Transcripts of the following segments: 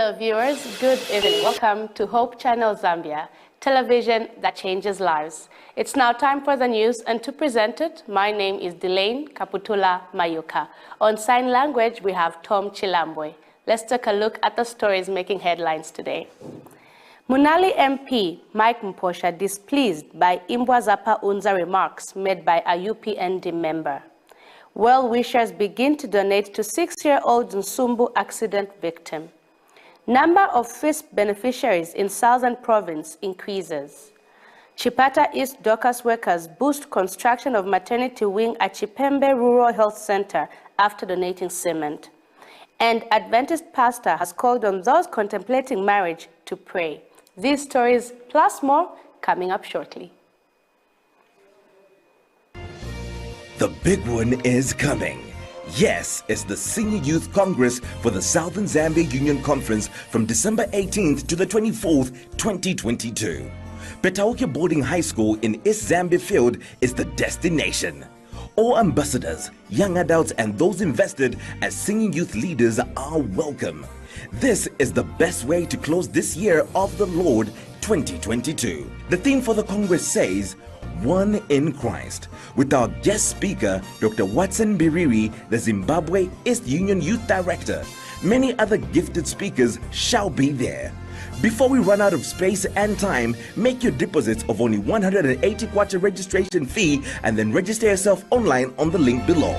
Hello viewers, good evening. Welcome to Hope Channel Zambia, television that changes lives. It's now time for the news, and to present it, my name is Delane Kaputula Mayuka. On sign language, we have Tom Chilambwe. Let's take a look at the stories making headlines today. Munali MP Mike Mposha displeased by Imbwazapa Unza remarks made by a UPND member. Well-wishers begin to donate to 6-year-old Nsumbu accident victim. Number of FISP beneficiaries in Southern Province increases. Chipata East Dorcas workers boost construction of maternity wing at Chipembe Rural Health Center after donating cement. And Adventist pastor has called on those contemplating marriage to pray. These stories plus more coming up shortly. The big one is coming. Yes, it's the Senior Youth Congress for the Southern Zambia Union Conference from December 18th to the 24th, 2022. Petauke Boarding High School in East Zambia Field is the destination. All ambassadors, young adults, and those invested as senior youth leaders are welcome. This is the best way to close this year of the Lord 2022. The theme for the Congress says, One in Christ, with our guest speaker, Dr. Watson Biriri, the Zimbabwe East Union Youth Director. Many other gifted speakers shall be there. Before we run out of space and time, make your deposits of only 180 kwacha registration fee and then register yourself online on the link below.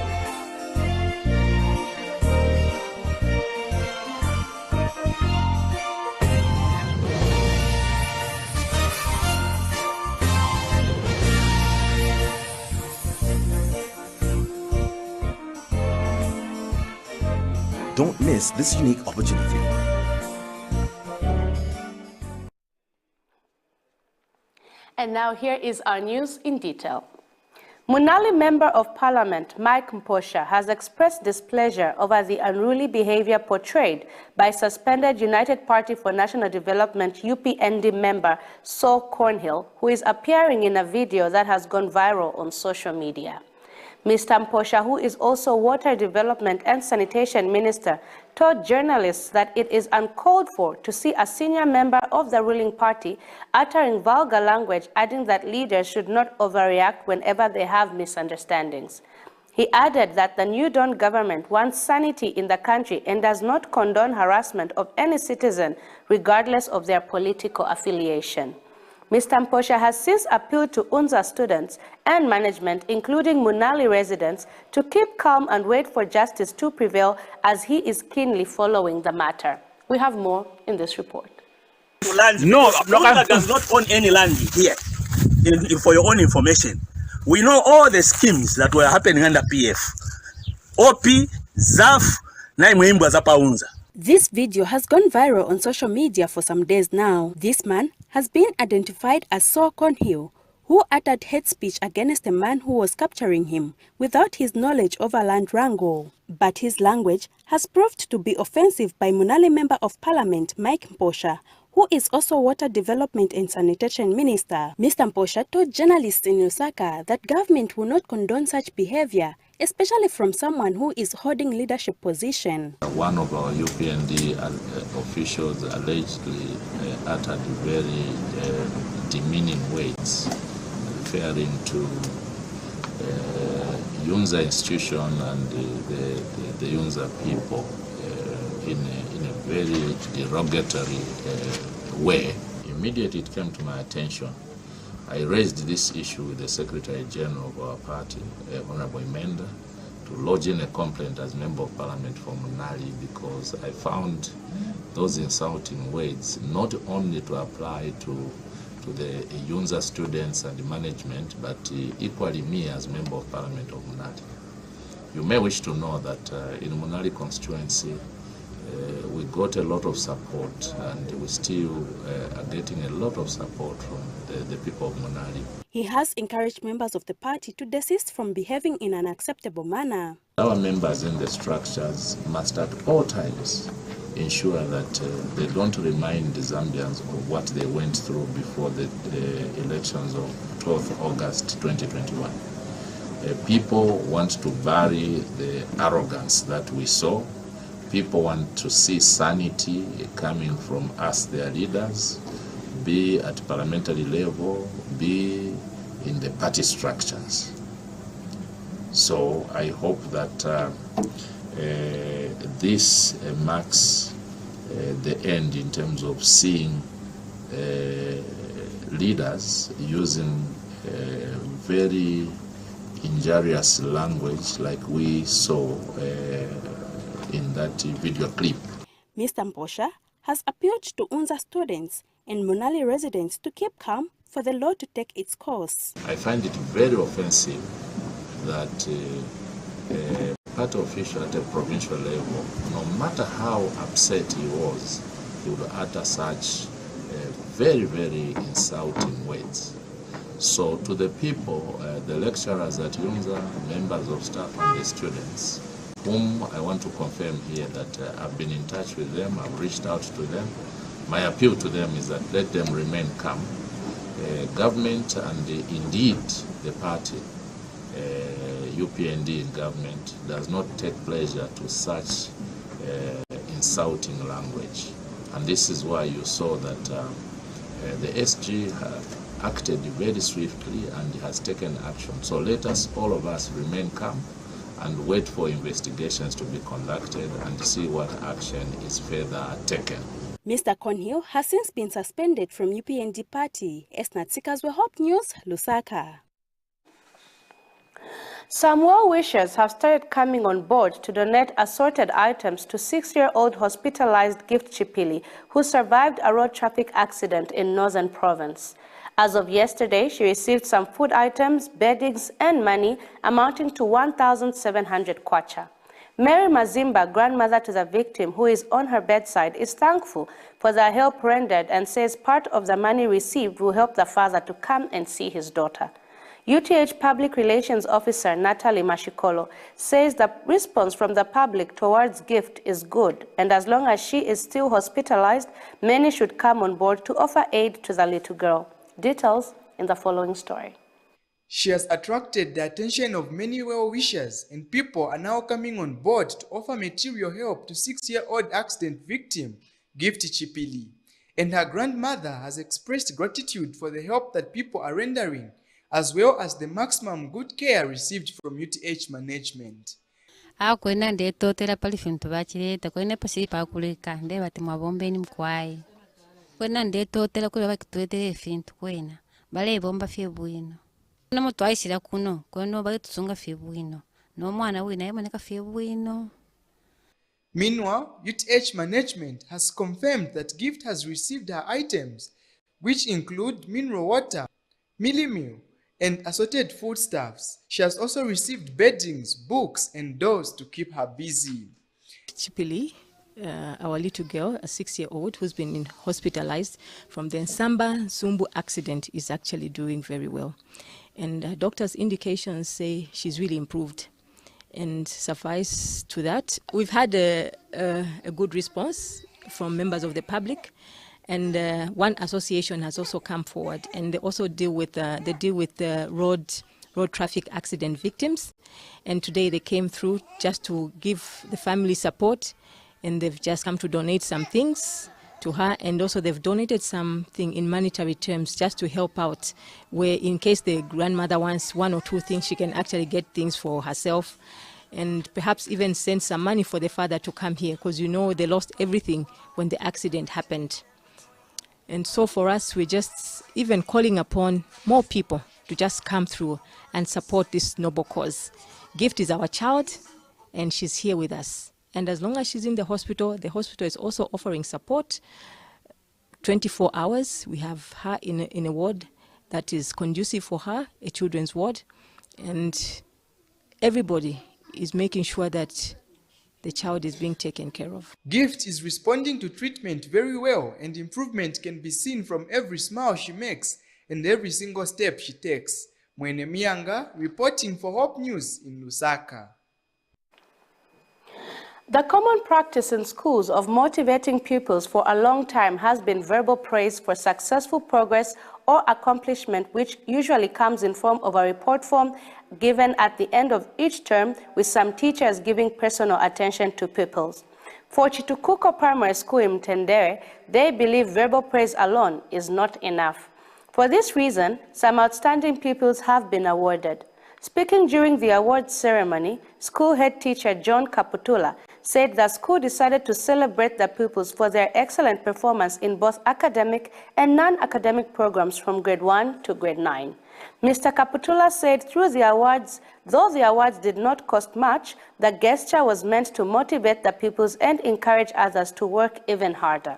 Don't miss this unique opportunity. And now here is our news in detail. Munali Member of Parliament Mike Mposha has expressed displeasure over the unruly behavior portrayed by suspended United Party for National Development UPND member Saul Cornhill, who is appearing in a video that has gone viral on social media. Mr. Mposha, who is also Water Development and Sanitation Minister, told journalists that it is uncalled for to see a senior member of the ruling party uttering vulgar language, adding that leaders should not overreact whenever they have misunderstandings. He added that the New Dawn government wants sanity in the country and does not condone harassment of any citizen, regardless of their political affiliation. Mr. Mposha has since appealed to UNZA students and management, including Munali residents, to keep calm and wait for justice to prevail, as he is keenly following the matter. We have more in this report. No, does not own any land here. For your own information, we know all the schemes that were happening under PF. OP, ZAF, Zapa UNZA. This video has gone viral on social media for some days now. This man has been identified as Saul Cornhill, who uttered hate speech against a man who was capturing him without his knowledge of a land wrangle. But his language has proved to be offensive by Munali Member of Parliament Mike Mposha, who is also Water Development and Sanitation Minister. Mr. Mposha told journalists in Osaka that government will not condone such behavior, especially from someone who is holding leadership position. One of our UPND officials allegedly uttered very demeaning words referring to UNZA institution and the UNZA people in a very derogatory way. Immediately it came to my attention. I raised this issue with the Secretary General of our party, Honorable Imenda, to lodge in a complaint as Member of Parliament for Munali, because I found those insulting words not only to apply to the UNZA students and the management, but equally me as Member of Parliament of Munali. You may wish to know that in Munali constituency, we got a lot of support, and we still are getting a lot of support from the people of Munali. He has encouraged members of the party to desist from behaving in an acceptable manner. Our members in the structures must at all times ensure that they don't remind the Zambians of what they went through before the elections of 12th August 2021. People want to bury the arrogance that we saw People want to see sanity coming from us, their leaders, be at parliamentary level, be in the party structures. So I hope that this marks the end in terms of seeing leaders using very injurious language like we saw in that video clip. Mr. Mposha has appealed to Unza students and Munali residents to keep calm for the law to take its course. I find it very offensive that a party official at a provincial level, no matter how upset he was, he would utter such very, very insulting words. So to the people, the lecturers at Unza, members of staff and the students, whom I want to confirm here that I've been in touch with them, I've reached out to them. My appeal to them is that let them remain calm. Government and indeed the party, UPND in government, does not take pleasure to such insulting language. And this is why you saw that the SG acted very swiftly and has taken action. So let us, all of us, remain calm and wait for investigations to be conducted and see what action is further taken. Mr. Cornhill has since been suspended from UPND party. Esna Tsikazwe, Hope News, Lusaka. Some well-wishers have started coming on board to donate assorted items to 6-year-old hospitalized Gift Chipili, who survived a road traffic accident in Northern Province. As of yesterday, she received some food items, beddings, and money amounting to 1,700 kwacha. Mary Mazimba, grandmother to the victim, who is on her bedside, is thankful for the help rendered and says part of the money received will help the father to come and see his daughter. UTH Public Relations Officer Natalie Mashikolo says the response from the public towards Gift is good, and as long as she is still hospitalized, many should come on board to offer aid to the little girl. Details in the following story. She has attracted the attention of many well-wishers, and people are now coming on board to offer material help to 6-year-old accident victim, Gift Chipili. And her grandmother has expressed gratitude for the help that people are rendering, as well as the maximum good care received from UTH management. Kwena ndetotera pali fintu bachireta kwena pasi pakuleka nde bati mwabombeni mkwai kwena ndetotera kule bakitwetera fintu kwena bale bomba fye bwino na moto aisira kuno kweno bale tusunga fye bwino no mwana wina yemaneka fye bwino. Meanwhile, UTH management has confirmed that Gift has received her items, which include mineral water, mealie meal, and assorted foodstuffs. She has also received beddings, books, and dolls to keep her busy. Chipili, our little girl, a 6-year-old who's been hospitalized from the Nsamba Zumbu accident, is actually doing very well. And doctors' indications say she's really improved. And suffice to that, we've had a good response from members of the public. And one association has also come forward, and they also deal with the road traffic accident victims. And today they came through just to give the family support, and they've just come to donate some things to her, and also they've donated something in monetary terms just to help out, where in case the grandmother wants 1 or 2 things, she can actually get things for herself, and perhaps even send some money for the father to come here, because you know they lost everything when the accident happened. And so for us, we're just even calling upon more people to just come through and support this noble cause. Gift is our child, and she's here with us. And as long as she's in the hospital is also offering support 24 hours. We have her in a ward that is conducive for her, a children's ward. And everybody is making sure that the child is being taken care of. Gift is responding to treatment very well, and improvement can be seen from every smile she makes and every single step she takes. Mwene Mianga reporting for Hope News in Lusaka. The common practice in schools of motivating pupils for a long time has been verbal praise for successful progress or accomplishment, which usually comes in form of a report form given at the end of each term, with some teachers giving personal attention to pupils. For Chitukuko Primary School in Mtendere, they believe verbal praise alone is not enough. For this reason, some outstanding pupils have been awarded. Speaking during the awards ceremony, school head teacher John Kaputula said the school decided to celebrate the pupils for their excellent performance in both academic and non-academic programs from grade 1 to grade 9. Mr. Kaputula said though the awards did not cost much, the gesture was meant to motivate the pupils and encourage others to work even harder.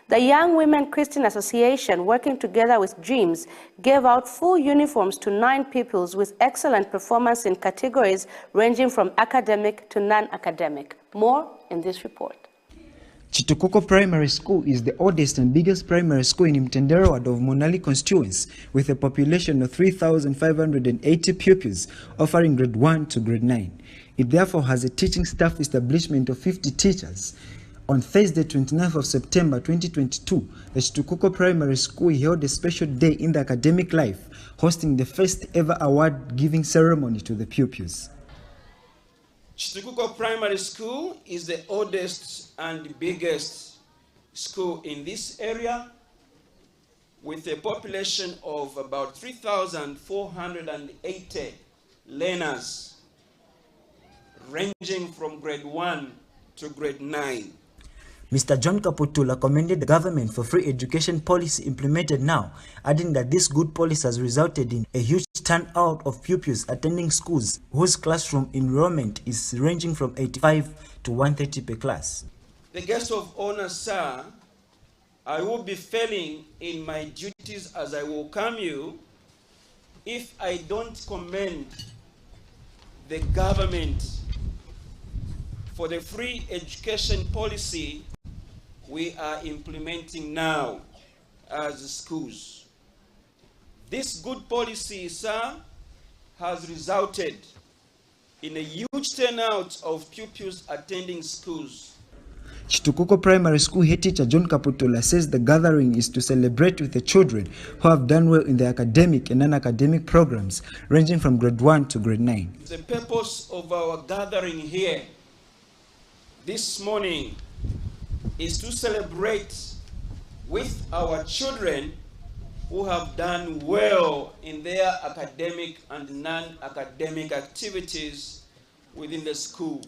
The Young Women Christian Association, working together with Dreams, gave out full uniforms to 9 pupils with excellent performance in categories ranging from academic to non-academic. More in this report. Chitukuko Primary School is the oldest and biggest primary school in Mtendere ward of Monali constituency, with a population of 3,580 pupils, offering grade 1 to grade 9. It therefore has a teaching staff establishment of 50 teachers. On Thursday, 29th of September 2022, the Chitukuko Primary School held a special day in the academic life, hosting the first ever award-giving ceremony to the pupils. Chitukuko Primary School is the oldest and biggest school in this area, with a population of about 3,480 learners, ranging from grade 1 to grade 9. Mr. John Kaputula commended the government for free education policy implemented now, adding that this good policy has resulted in a huge turnout of pupils attending schools whose classroom enrollment is ranging from 85 to 130 per class. The guest of honor, sir, I will be failing in my duties as I welcome you if I don't commend the government for the free education policy we are implementing now as schools. This good policy, sir, has resulted in a huge turnout of pupils attending schools. Chitukuko Primary School head teacher John Kaputula says the gathering is to celebrate with the children who have done well in their academic and non-academic programs, ranging from grade 1 to grade 9. The purpose of our gathering here this morning is to celebrate with our children who have done well in their academic and non-academic activities within the school.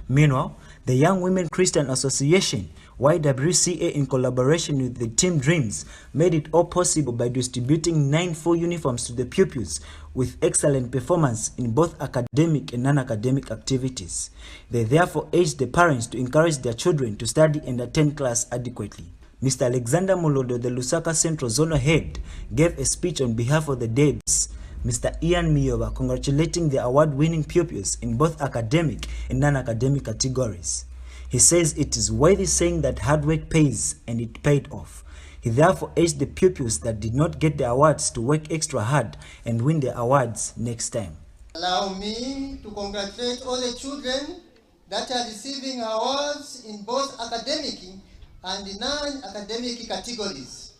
Meanwhile, the Young Women Christian Association, YWCA, in collaboration with the Team Dreams, made it all possible by distributing 9 full uniforms to the pupils with excellent performance in both academic and non-academic activities. They therefore urged the parents to encourage their children to study and attend class adequately. Mr. Alexander Mulodo, the Lusaka Central Zonal Head, gave a speech on behalf of the DEBs. Mr. Ian Miyoba congratulating the award-winning pupils in both academic and non-academic categories. He says it is worthy saying that hard work pays, and it paid off. He therefore urged the pupils that did not get the awards to work extra hard and win the awards next time. Allow me to congratulate all the children that are receiving awards in both academic and non-academic categories.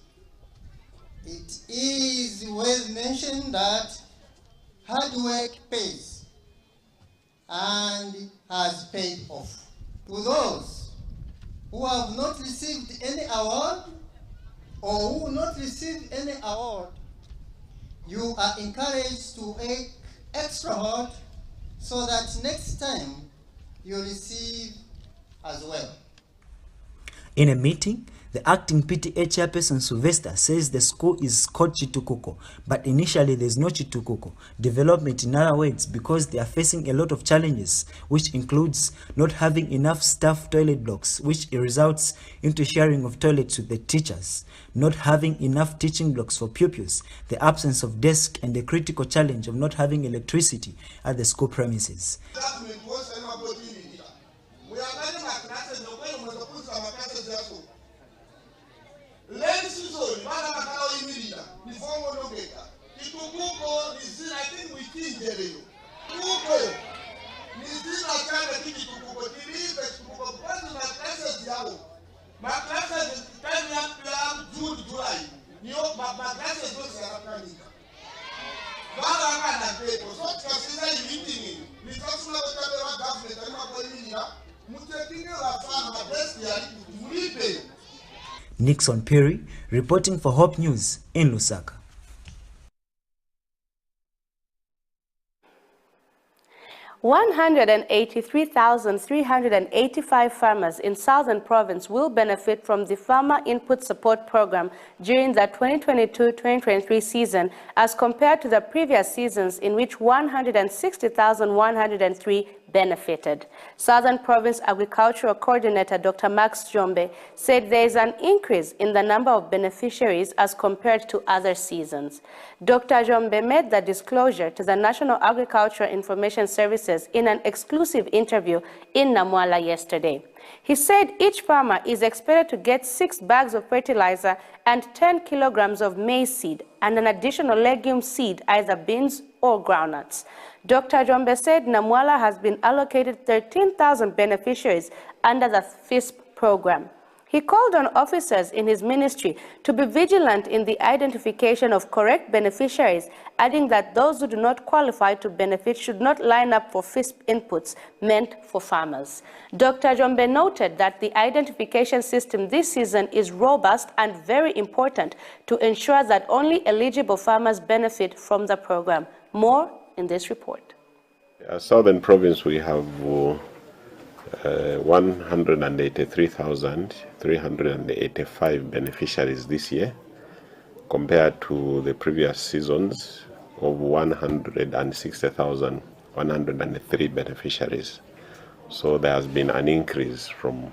It is worth mentioning that hard work pays and has paid off. To those who have not received any award or who will not receive any award, you are encouraged to work extra hard so that next time you receive as well. In a meeting, the acting PTA chairperson Sylvester says the school is called Chitukuko, but initially there is no Chitukuko development, in other words, because they are facing a lot of challenges, which includes not having enough staff toilet blocks, which results into sharing of toilets with the teachers, not having enough teaching blocks for pupils, the absence of desk, and the critical challenge of not having electricity at the school premises. Nixon Perry, reporting for Hope News in Lusaka. $183,385 farmers in Southern Province will benefit from the Farmer Input Support Program during the 2022-2023 season as compared to the previous seasons in which 160,103 benefited. Southern Province Agricultural Coordinator Dr. Max Jombe said there is an increase in the number of beneficiaries as compared to other seasons. Dr. Jombe made the disclosure to the National Agricultural Information Services in an exclusive interview in Namwala yesterday. He said each farmer is expected to get 6 bags of fertilizer and 10 kilograms of maize seed and an additional legume seed, either beans or groundnuts. Dr. Jombe said Namwala has been allocated 13,000 beneficiaries under the FISP program. He called on officers in his ministry to be vigilant in the identification of correct beneficiaries, adding that those who do not qualify to benefit should not line up for FISP inputs meant for farmers. Dr. Jombe noted that the identification system this season is robust and very important to ensure that only eligible farmers benefit from the program. More in this report. Southern Province, we have 183,385 beneficiaries this year, compared to the previous seasons of 160,103 beneficiaries. So there has been an increase from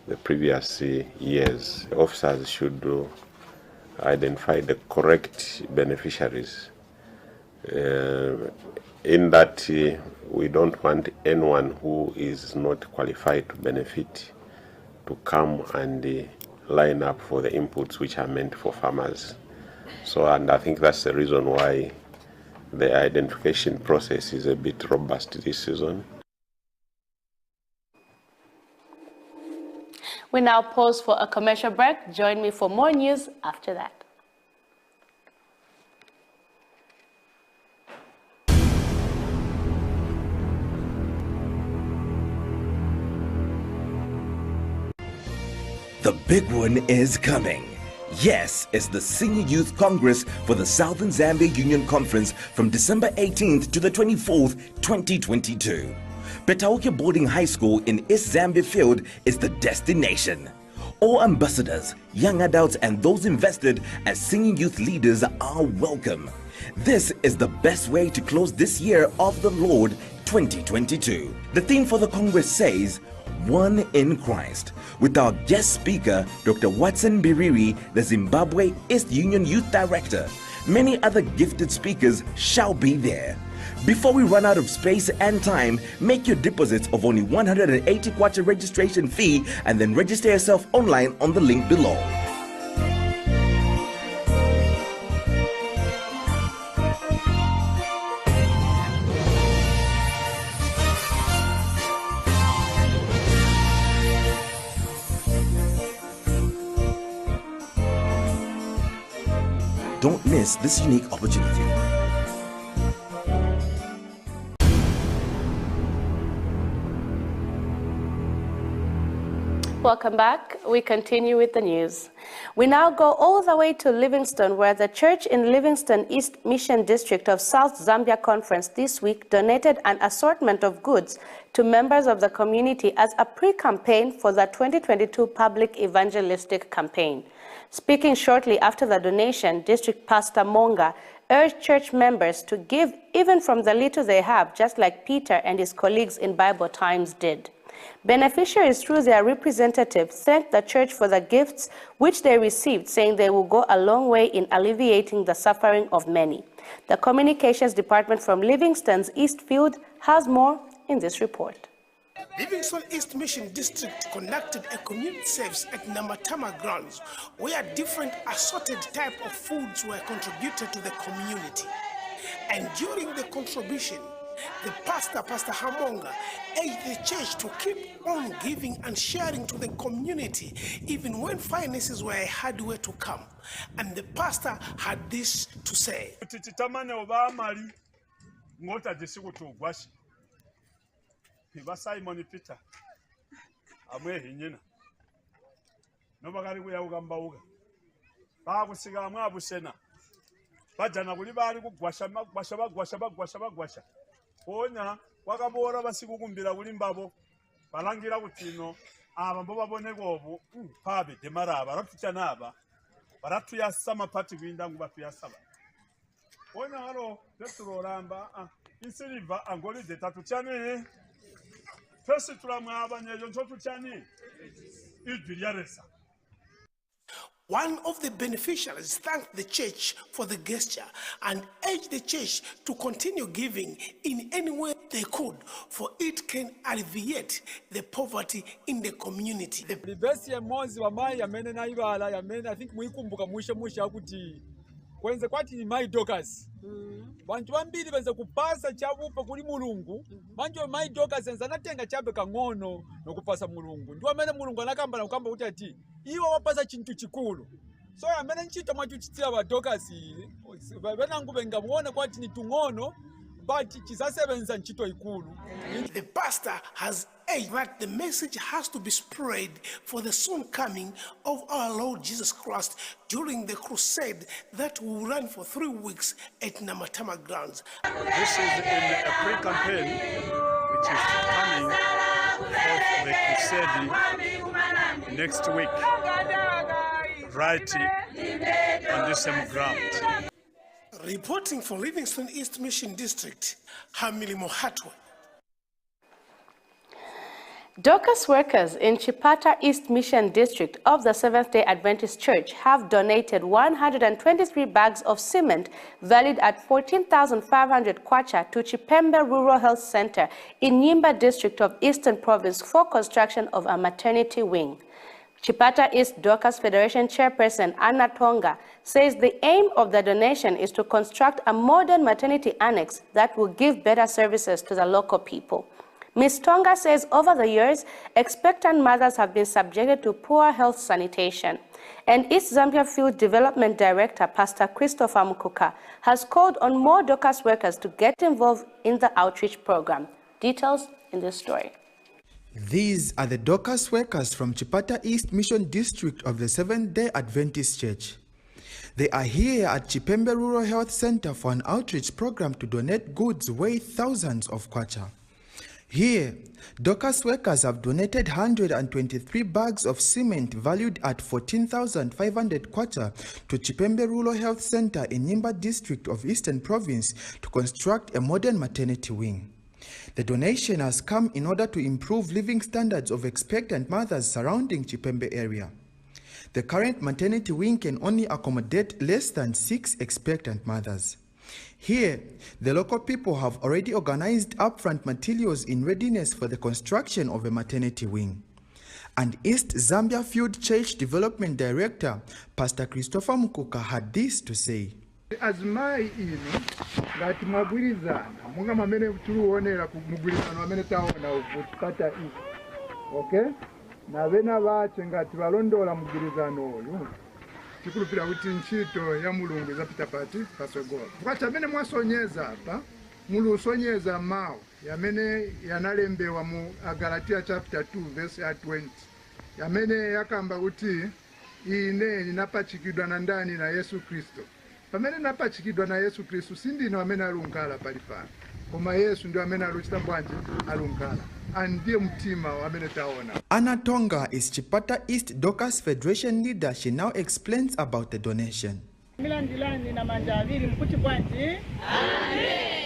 the previous years. Officers should identify the correct beneficiaries. In that we don't want anyone who is not qualified to benefit to come and line up for the inputs which are meant for farmers. So, and I think that's the reason why the identification process is a bit robust this season. We now pause for a commercial break. Join me for more news after that. The big one is coming. Yes, it's the Senior Youth Congress for the Southern Zambia Union Conference from December 18th to the 24th, 2022. Petauke Boarding High School in East Zambia Field is the destination. All ambassadors, young adults, and those invested as senior youth leaders are welcome. This is the best way to close this year of the Lord 2022. The theme for the Congress says, One in Christ, with our guest speaker, Dr. Watson Biriri, the Zimbabwe East Union Youth Director. Many other gifted speakers shall be there. Before we run out of space and time, make your deposits of only 180 kwacha registration fee and then register yourself online on the link below. Don't miss this unique opportunity. Welcome back. We continue with the news. We now go all the way to Livingstone, where the church in Livingstone East Mission District of South Zambia Conference this week donated an assortment of goods to members of the community as a pre-campaign for the 2022 public evangelistic campaign. Speaking shortly after the donation, District Pastor Monga urged church members to give even from the little they have, just like Peter and his colleagues in Bible times did. Beneficiaries, through their representative, thanked the church for the gifts which they received, saying they will go a long way in alleviating the suffering of many. The Communications Department from Livingstone's Eastfield has more in this report. Livingstone East Mission District conducted a community service at Namatama grounds where different assorted type of foods were contributed to the community. And during the contribution, the Pastor Hamonga, urged the church to keep on giving and sharing to the community even when finances were a hard way to come. And the pastor had this to say. amwe hinyina nobagari kuya ugambauga bagusiga mwabusena bajana kuli bali kugwasha onya wakabora basigukumbira kuli mbabo balangira kutino aba mbo babone gobu pabe demaraba ratuchana aba baratu ya sama pati gwinda ngubatu ya saba onya halo teturoramba insiliva angoli de tatuchane fesi tulamwaba nyejo ntotuchani idbiriyaresa. One of the beneficiaries thanked the church for the gesture and urged the church to continue giving in any way they could, for it can alleviate the poverty in the community. The best mozi wa mai yamene na ibala yamene I think muikumbuka mwisho akuti kwenze kwati ni mai dokas. Bantu bambiri benza kupasa chabupa kuli mulungu manje mai dokas enza natenga chabe kangono nokupasa mulungu ndiwo amene mulungu anakamba na kukamba kuti ati iwo wapasa chintu chikulu so amene nchita mwachuchitira ba dokas benangu benga muone kwati ni tungono but chisasebenza nchito ikulu. The pastor has urged that the message has to be spread for the soon coming of our Lord Jesus Christ during the crusade that will run for 3 weeks at Namatama grounds. This is in a pre-campaign which is coming for the crusade next week, right on the same ground. Reporting for Livingston East Mission District, Hamili Mohatwe. Dorcas workers in Chipata East Mission District of the Seventh-day Adventist Church have donated 123 bags of cement valued at 14,500 kwacha to Chipembe Rural Health Center in Nyimba District of Eastern Province for construction of a maternity wing. Chipata East Dorcas Federation Chairperson Anna Tonga says the aim of the donation is to construct a modern maternity annex that will give better services to the local people. Ms. Tonga says over the years, expectant mothers have been subjected to poor health sanitation. And East Zambia Field Development Director, Pastor Christopher Mukuka, has called on more Dorcas workers to get involved in the outreach program. Details in this story. These are the Dorcas workers from Chipata East Mission District of the Seventh-day Adventist Church. They are here at Chipembe Rural Health Center for an outreach program to donate goods worth thousands of kwacha. Here, Dorcas workers have donated 123 bags of cement valued at 14,500 kwacha to Chipembe Rural Health Center in Nyimba District of Eastern Province to construct a modern maternity wing. The donation has come in order to improve living standards of expectant mothers surrounding Chipembe area. The current maternity wing can only accommodate less than 6 expectant mothers. Here, the local people have already organized upfront materials in readiness for the construction of a maternity wing. And East Zambia Field Church Development Director, Pastor Christopher Mukuka, had this to say. Azmai ino ngati mabwirizana munga mamene tuluonera ku mugwirizano amene taona ukupata isi okay na bena bache ngati balondola mugwirizano oyo tikulupira kuti ntchito ya mulungu zapita pati pasogolo kwacha amene mwasonyeza apa mulusonyeza mawu yamene yanalembewa mu Galatia chapter 2 verse 20 yamene yakamba kuti ine ninapachikidwa na ndani na Yesu Kristo. Pamene napachikidwa na Yesu Kristo sindino amene alunkala pali pano koma Yesu ndio amene aluchita bwanji alunkala ndiye mtima amene taona. Anna Tonga is Chipata East Dorcas Federation leader. She now explains about the donation.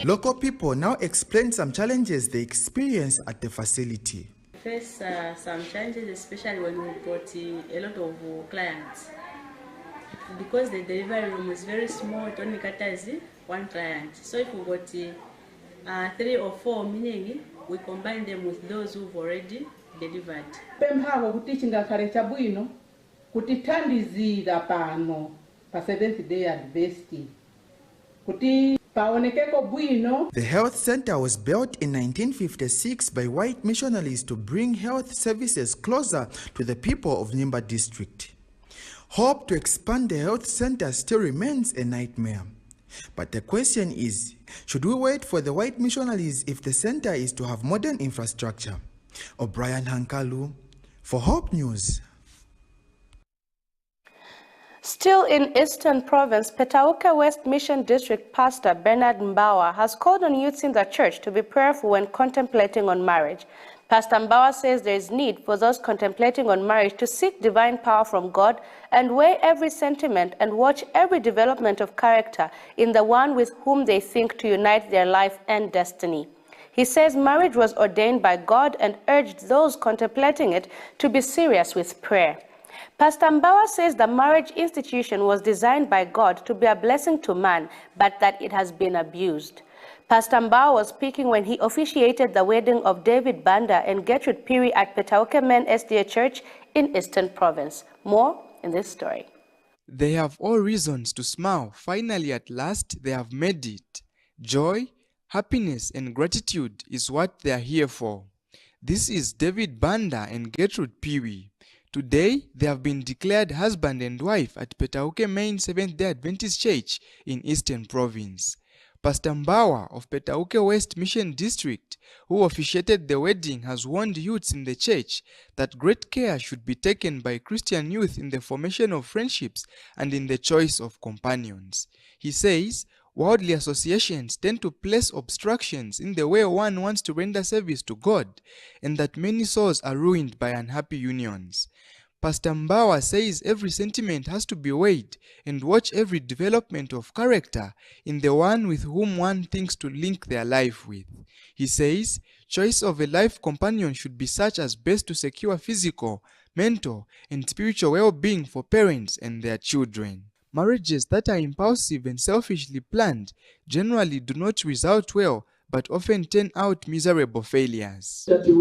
Local people now explain some challenges they experience at the facility. Face some challenges, especially when we got a lot of clients. Because the delivery room is very small, it only caters 1 client. So if we got 3 or 4, meaning we combine them with those who've already delivered. Pemhavo kutichinga karecha bwino kutitandizira pano pa Seventh-day Adventist kuti paonekeko bwino. The health center was built in 1956 by white missionaries to bring health services closer to the people of Nyimba district. Hope to expand the health center still remains a nightmare. But the question is, should we wait for the white missionaries if the center is to have modern infrastructure? O'Brien Hankalu, For Hope News. Still in Eastern Province, Petauke West Mission District Pastor Bernard Mbawa has called on youths in the church to be prayerful when contemplating on marriage. Pastor Mbawa says there is need for those contemplating on marriage to seek divine power from God and weigh every sentiment and watch every development of character in the one with whom they think to unite their life and destiny. He says marriage was ordained by God and urged those contemplating it to be serious with prayer. Pastor Mbawa says the marriage institution was designed by God to be a blessing to man, but that it has been abused. Pastor Mbawa was speaking when he officiated the wedding of David Banda and Gertrude Piri at Petauke Men SDA Church in Eastern Province. More in this story. They have all reasons to smile. Finally, at last, they have made it. Joy, happiness, and gratitude is what they are here for. This is David Banda and Gertrude Piri. Today, they have been declared husband and wife at Petauke Main Seventh-day Adventist Church in Eastern Province. Pastor Mbawa of Petauke West Mission District, who officiated the wedding, has warned youths in the church that great care should be taken by Christian youth in the formation of friendships and in the choice of companions. He says, worldly associations tend to place obstructions in the way one wants to render service to God, and that many souls are ruined by unhappy unions. Pastor Mbawa says every sentiment has to be weighed and watch every development of character in the one with whom one thinks to link their life with. He says choice of a life companion should be such as best to secure physical, mental, and spiritual well-being for parents and their children. Marriages that are impulsive and selfishly planned generally do not result well, but often turn out miserable failures. God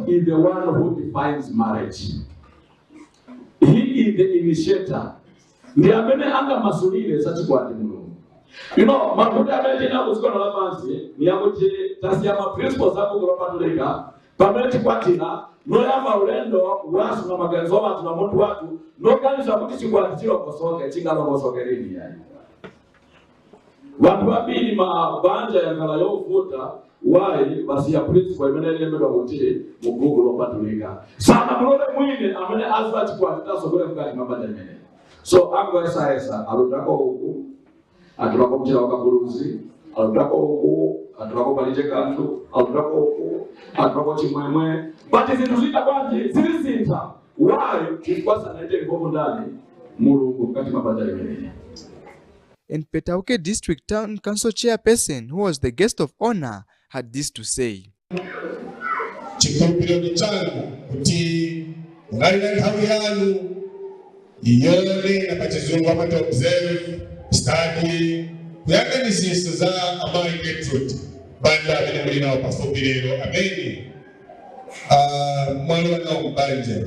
is the one who defines marriage. He is the initiator. You know, mafuta amejina kusikona la manzi ni yakuti tasiyama principles hapo kuropa tuleka pameti kwatina no yama ulendo wasu na magenzo watu na mtu watu no kanisa kuti chikuanziro kosoke chingalo kosoke lini yani watu wabili mabanja ya kala yofuta wai basi ya principle imenele mbele kuti mugugu ropa tuleka sana mlole mwine amene azwa chikuanzira sokole mkali mabanja mene so ango esa alutako huku atulako mchira wakaburuzi, atulako huku, atulako palije kantu, atulako huku, atulako chimwemwe. Bati zinuzita kwanji, zilizinta. Why? Kikwasa na ite mbovu ndani, Mulungu kati mabajari mwenye. And Petauke District Town Council Chairperson, who was the guest of honor, had this to say. Chikupiro ni changu, kuti ungalina ntawi yanu, iyone na pachizungu wapata observe, study kuyaganisisa za amai Gertrude Banda bene muri nawo pasopirero ameni mwana wana mbanje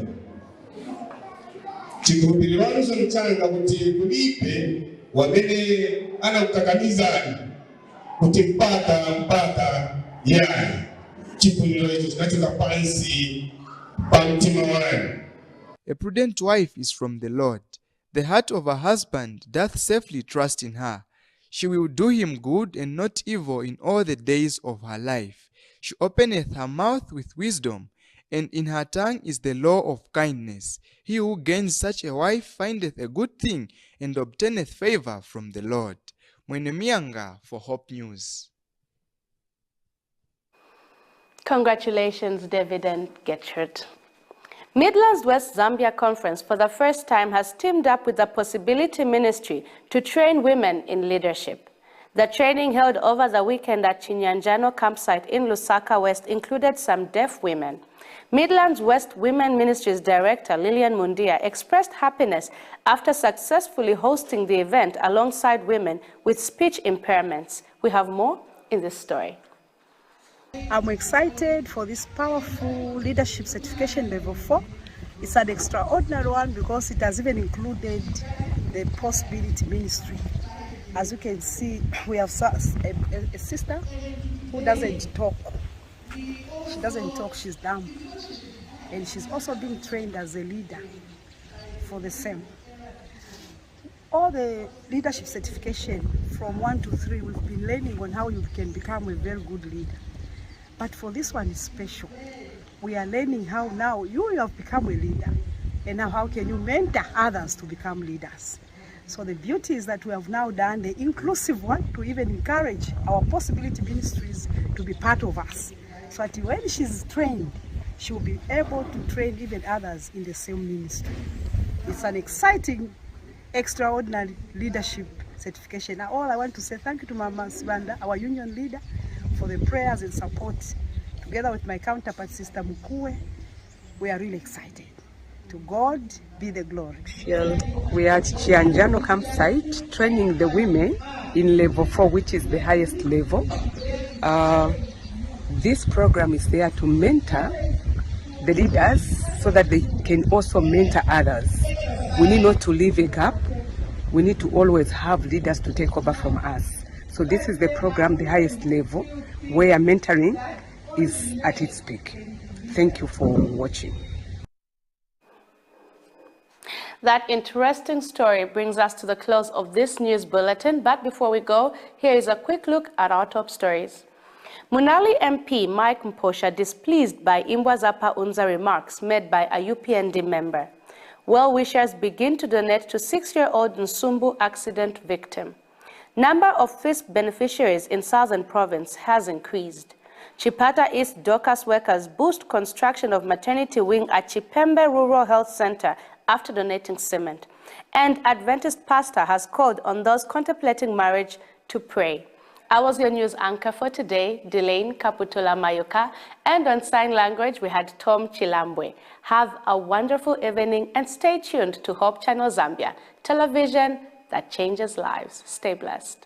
chikupiriro wanuso mchanga kuti kulipe wabene ana utakamizani kuti mpaka yani chikupiriro hicho chinachoka pansi pa mtima wanu. A prudent wife is from the Lord. The heart of a husband doth safely trust in her. She will do him good and not evil in all the days of her life. She openeth her mouth with wisdom, and in her tongue is the law of kindness. He who gains such a wife findeth a good thing and obtaineth favor from the Lord. Mwene Mianga for Hope News. Congratulations, David and Gertrude. Midlands West Zambia Conference for the first time has teamed up with the Possibility Ministry to train women in leadership. The training held over the weekend at Chinyanjano campsite in Lusaka West included some deaf women. Midlands West Women Ministries Director Lillian Mundia expressed happiness after successfully hosting the event alongside women with speech impairments. We have more in this story. I'm excited for this powerful leadership certification level 4. It's an extraordinary one because it has even included the Possibility Ministry. As you can see, we have a sister who doesn't talk. She doesn't talk, she's dumb. And she's also being trained as a leader for the same. all the leadership certification from 1 to 3, we've been learning on how you can become a very good leader. But for this one, it's special. We are learning how now you have become a leader, and now how can you mentor others to become leaders. So the beauty is that we have now done the inclusive one to even encourage our possibility ministries to be part of us. So that when she's trained, she will be able to train even others in the same ministry. It's an exciting, extraordinary leadership certification. Now, all I want to say thank you to Mama Sibanda, our union leader, for the prayers and support. Together with my counterpart, Sister Mukue, we are really excited. To God be the glory. We are at Chianjano campsite training the women in level 4, which is the highest level. This program is there to mentor the leaders so that they can also mentor others. We need not to leave a gap. We need to always have leaders to take over from us. So this is the program, the highest level, where mentoring is at its peak. Thank you for watching. That interesting story brings us to the close of this news bulletin. But before we go, here is a quick look at our top stories. Munali MP Mike Mposha displeased by Imbwazapa Unza remarks made by a UPND member. Well-wishers begin to donate to 6-year-old Nsumbu accident victim. Number of FISP beneficiaries in Southern Province has increased. Chipata East Dorcas workers boost construction of maternity wing at Chipembe Rural Health Center after donating cement. And Adventist pastor has called on those contemplating marriage to pray. I was your news anchor for today, Delane Kaputula Mayoka, and on sign language we had Tom Chilambwe. Have a wonderful evening and stay tuned to Hope Channel Zambia, television that changes lives. Stay blessed.